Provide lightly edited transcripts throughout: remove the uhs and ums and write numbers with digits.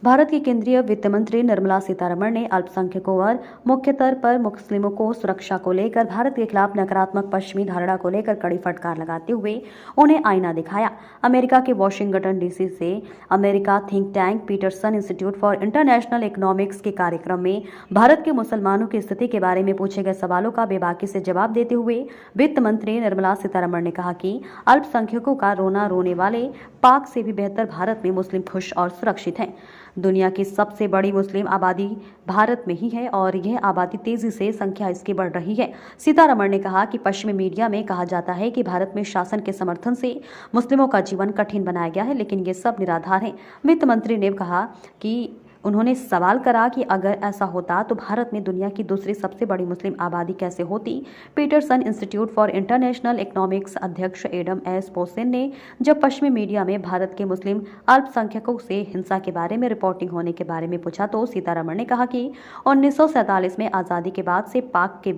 भारत की केंद्रीय वित्त मंत्री निर्मला सीतारमण ने अल्पसंख्यकों और मुख्यतर पर मुस्लिमों को सुरक्षा को लेकर भारत के खिलाफ नकारात्मक पश्चिमी धारणा को लेकर कड़ी फटकार लगाते हुए उन्हें आईना दिखाया। अमेरिका के वाशिंगटन डीसी से America think tank Peterson Institute for International Economics के कार्यक्रम में भारत के मुसलमानों की स्थिति के बारे में पूछे गए सवालों का बेबाकी से जवाब देते हुए वित्त मंत्री निर्मला सीतारमण ने कहा कि अल्पसंख्यकों का रोना रोने वाले पाक से भी बेहतर भारत में मुस्लिम खुश और सुरक्षित हैं। दुनिया की सबसे बड़ी मुस्लिम आबादी भारत में ही है और यह आबादी तेजी से संख्या इसकी बढ़ रही है। सीतारमण ने कहा कि पश्चिमी मीडिया में कहा जाता है कि भारत में शासन के समर्थन से मुस्लिमों का जीवन कठिन बनाया गया है, लेकिन ये सब निराधार है। वित्त मंत्री ने कहा कि उन्होंने सवाल करा कि अगर ऐसा होता तो भारत में दुनिया की दूसरी सबसे बड़ी मुस्लिम आबादी कैसे होती। Peterson Institute for International Economics अध्यक्ष एडम एस पोसेन ने जब पश्चिमी मीडिया में भारत के मुस्लिम अल्पसंख्यकों से हिंसा के बारे में रिपोर्टिंग होने के बारे में पूछा तो सीतारमण ने कहा कि 1947 में आज़ादी के बाद से पाक के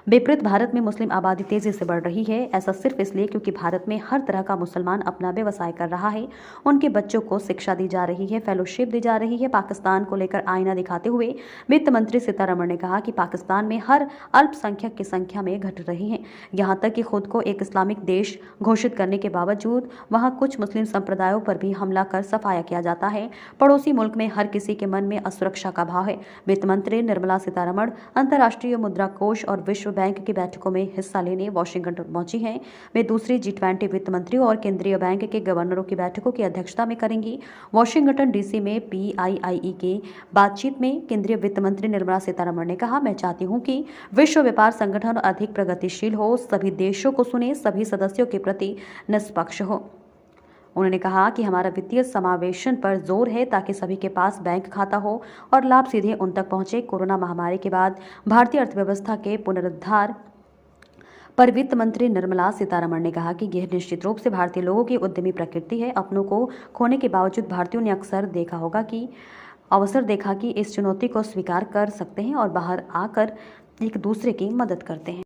विपरीत भारत में मुस्लिम आबादी तेजी से बढ़ रही है। ऐसा सिर्फ इसलिए क्योंकि भारत में हर तरह का मुसलमान अपना व्यवसाय कर रहा है, उनके बच्चों को शिक्षा दी जा रही है, फेलोशिप दी जा रही है। पाकिस्तान को लेकर आईना दिखाते हुए वित्त मंत्री सीतारमण ने कहा कि पाकिस्तान में हर अल्पसंख्यक की संख्या में घट रही है, यहाँ तक कि खुद को एक इस्लामिक देश घोषित करने के बावजूद वहाँ कुछ मुस्लिम संप्रदायों पर भी हमला कर सफाया किया जाता है। पड़ोसी मुल्क में हर किसी के मन में असुरक्षा का भाव है। वित्त मंत्री निर्मला सीतारमण अंतर्राष्ट्रीय मुद्रा कोष और विश्व बैंक की बैठकों में हिस्सा लेने वाशिंगटन पहुंची हैं। वे दूसरी G20 वित्त मंत्रियों और केंद्रीय बैंक के गवर्नरों की बैठकों की अध्यक्षता में करेंगी। वाशिंगटन डीसी में PIIE की बातचीत में केंद्रीय वित्त मंत्री निर्मला सीतारमण ने कहा, मैं चाहती हूं कि विश्व व्यापार संगठन अधिक प्रगतिशील हो, सभी देशों को सुने, सभी सदस्यों के प्रति निष्पक्ष हो। उन्होंने कहा कि हमारा वित्तीय समावेशन पर जोर है ताकि सभी के पास बैंक खाता हो और लाभ सीधे उन तक पहुंचे। कोरोना महामारी के बाद भारतीय अर्थव्यवस्था के पुनरुद्धार पर वित्त मंत्री निर्मला सीतारमण ने कहा कि यह निश्चित रूप से भारतीय लोगों की उद्यमी प्रकृति है। अपनों को खोने के बावजूद भारतीयों ने अवसर देखा कि इस चुनौती को स्वीकार कर सकते हैं और बाहर आकर एक दूसरे की मदद करते हैं।